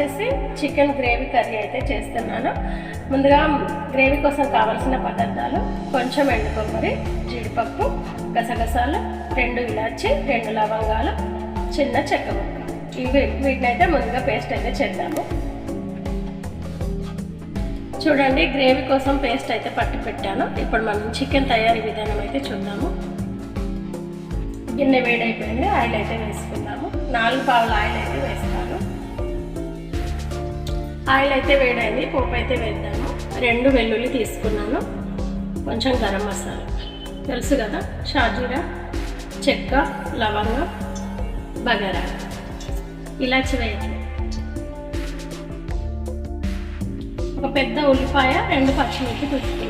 వచ్చేసి chicken gravy curry అయితే చేస్తున్నాను. ముందుగా గ్రేవీ కోసం కావాల్సిన పదార్థాలు కొంచెం ఎండు కొబ్బరి, జీడిపప్పు, గసగసాలు, 2 ఇలాచి, 2 లవంగాలు, చిన్న చెక్క ముక్క. వీటిని అయితే ముందుగా పేస్ట్ అయితే చేద్దాము. చూడండి, గ్రేవీ కోసం పేస్ట్ అయితే పట్టి పెట్టాను. ఇప్పుడు మనం చికెన్ తయారీ విధానం అయితే చూద్దాము. గిన్నె వేడైపోయింది, ఆయిల్ అయితే వేసుకుందాము. 4 పావుల ఆయిల్ అయితే వేస్తాను. ఆయిల్ అయితే వేడైంది, పోపు అయితే వేద్దాము. 2 వెల్లుల్లి తీసుకున్నాను, కొంచెం గరం మసాలా తెలుసు కదా, షాజీరా, చెక్క, లవంగం, బగారా, ఇలాచి వేయాలి. ఒక పెద్ద ఉల్లిపాయ, 2 పచ్చిమిర్చి తీసుకున్నాను.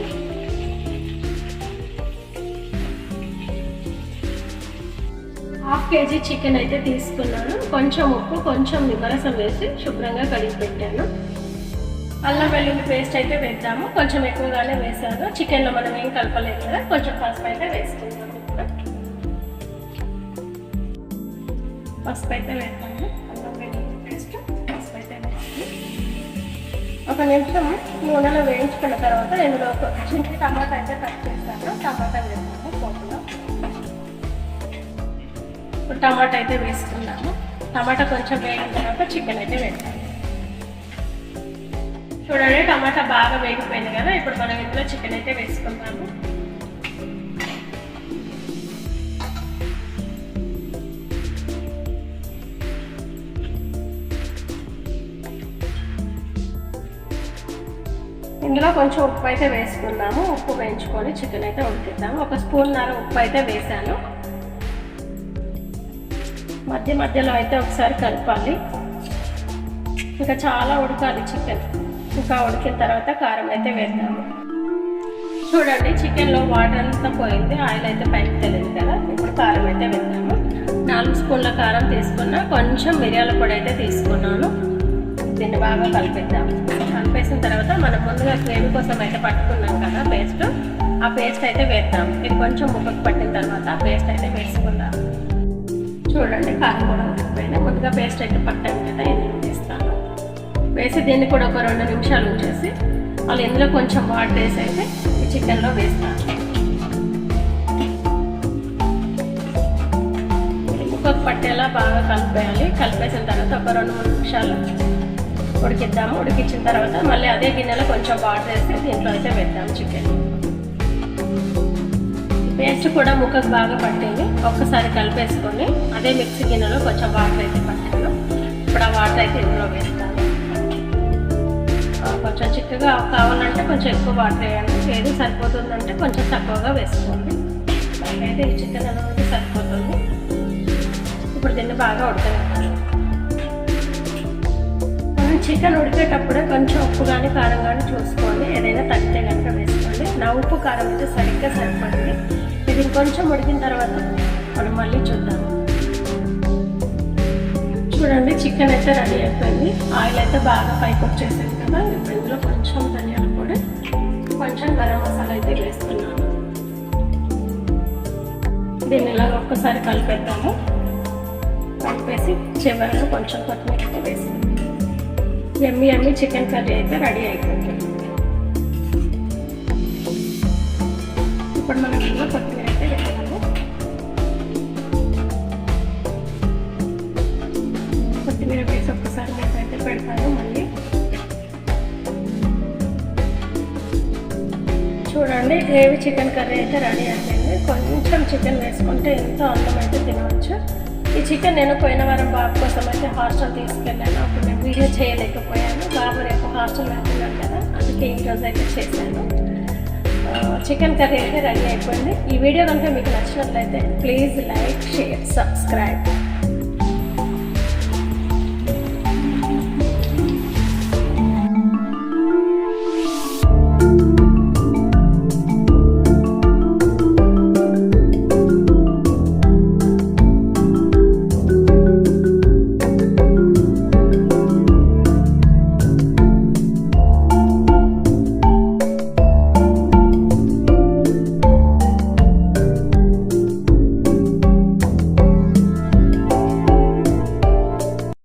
1/2 కేజీ చికెన్ అయితే తీసుకున్నాను. కొంచెం ఉప్పు, కొంచెం నిమ్మరసం వేసి శుభ్రంగా కడిగి పెట్టాను. అల్లం వెల్లుల్లి పేస్ట్ అయితే వేద్దాము. కొంచెం ఎక్కువగానే వేసాను, చికెన్లో మనం ఏం కలపలేదు కదా. కొంచెం పసుపు అయితే వేసుకుందాము. పసుపు అయితే వేద్దాము. అల్లం వెల్లుల్లి పేస్ట్, పసుపు అయితే వేసి 1 నిమిషం నూనెలో వేయించుకున్న తర్వాత ఇందులో ఒక చిన్న టమాటా అయితే కట్ చేస్తాను. టమాటా వేస్తాము పోపులో. టమాటా అయితే వేసుకున్నాము. టమాటా కొంచెం వేగిన తర్వాత చికెన్ అయితే వేస్తాము. చూడండి, టమాటా బాగా వేగిపోయింది కదా. ఇప్పుడు మనం ఇందులో చికెన్ అయితే వేసుకుందాము. ఇందులో కొంచెం ఉప్పు అయితే వేసుకున్నాము. ఉప్పు వేయించుకొని చికెన్ అయితే ఉడికిద్దాము. 1 స్పూన్నర ఉప్పు అయితే వేసాను. మధ్య మధ్యలో అయితే ఒకసారి కలపాలి. ఇంకా చాలా ఉడకాలి చికెన్. ఇంకా ఉడికిన తర్వాత కారం అయితే వేద్దాము. చూడండి, చికెన్లో వాటర్ అంతా పోయింది, ఆయిల్ అయితే పైకి తెలియదు కదా. ఇప్పుడు కారం అయితే వేద్దాము. 4 స్పూన్ల కారం తీసుకున్నా, కొంచెం మిరియాల పొడి అయితే తీసుకున్నాను. దీన్ని బాగా కలిపేద్దాము. కలిపేసిన తర్వాత మనం ముందుగా గ్రేవీ కోసం అయితే పట్టుకున్నాం కదా పేస్ట్, ఆ పేస్ట్ అయితే వేద్దాం. ఇది కొంచెం ముక్కకు పట్టిన తర్వాత ఆ పేస్ట్ అయితే వేసుకుందాం. చూడండి, కారం కూడా ఉడికిపోయింది. ముందుగా పేస్ట్ అయితే పట్టాను కదా, ఇందులో వేస్తాను. వేసి దీన్ని కూడా ఒక 2 నిమిషాలు ఉంచేసి వాళ్ళు ఇందులో కొంచెం వాటర్ వేసి అయితే ఈ చికెన్లో వేస్తాను. ముక్కకు పట్టేలా బాగా కలిపేయాలి. కలిపేసిన తర్వాత ఒక 2-3 నిమిషాలు ఉడికిద్దాము. ఉడికించిన తర్వాత మళ్ళీ అదే గిన్నెలో కొంచెం వాటర్ వేసి దీంట్లో అయితే వేద్దాము చికెన్. పేస్ట్ కూడా ముక్కకు బాగా పట్టింది. ఒక్కసారి కలిపేసుకొని అదే మిక్సీ గిన్నెలో కొంచెం వాటర్ అయితే పట్టాను. ఇప్పుడు ఆ వాటర్ అయితే ఇందులో వేస్తాను. కొంచెం చిక్కగా కావాలంటే కొంచెం ఎక్కువ వాటర్ వేయండి, లేదు సరిపోతుందంటే కొంచెం తక్కువగా వేసుకోండి. నాకైతే ఈ చికెన్ అనేది సరిపోతుంది. ఇప్పుడు దీన్ని బాగా ఉడకనివ్వాలి. చికెన్ ఉడికేటప్పుడే కొంచెం ఉప్పు కానీ కారం కానీ చూసుకోండి. ఏదైనా తగ్గితే కనుక వేసుకోండి. నా ఉప్పు కారం అయితే సరిగ్గా సరిపడింది. ఇది కొంచెం ఉడికిన తర్వాత మనం మళ్ళీ చూద్దాము. చూడండి, చికెన్ అయితే రెడీ అయిపోయింది. ఆయిల్ అయితే బాగా పైకి వచ్చేసింది కదా. ఇప్పుడు ఇందులో కొంచెం ధనియాల పొడి, కొంచెం గరం మసాలా అయితే వేస్తున్నాను. దీన్ని ఇలాగ ఒక్కసారి కలిపేద్దాము. కలిపేసి చివరిలో కొంచెం కొత్తిమీర అయితే వేస్తాము. యమ్మీ చికెన్ కర్రీ అయితే రెడీ అయిపోతుంది. ఇప్పుడు మనం ఇందులో కొత్తిమీర అయితే వేస్తాము. కొత్తిమీర వేసి ఒక్కసారి మూత అయితే పెడతాను మళ్ళీ. చూడండి, గ్రేవీ చికెన్ కర్రీ అయితే రెడీ అయిపోయింది. కొంచెం చికెన్ వేసుకుంటే ఎంతో అందం అయితే తినవచ్చు. ఈ చికెన్ నేను పోయిన వారం బాబు కోసం అయితే హాస్టల్ తీసుకెళ్ళాను. అప్పుడు నేను వీడియో చేయలేకపోయాను. బాబు రేపు హాస్టల్ వెళ్తున్నాను కదా, అందుకే ఈరోజు అయితే చేశాను. చికెన్ కర్రీ అయితే రెడీ అయిపోయింది. ఈ వీడియో కనుక మీకు నచ్చినట్లయితే ప్లీజ్ లైక్, షేర్, సబ్స్క్రైబ్.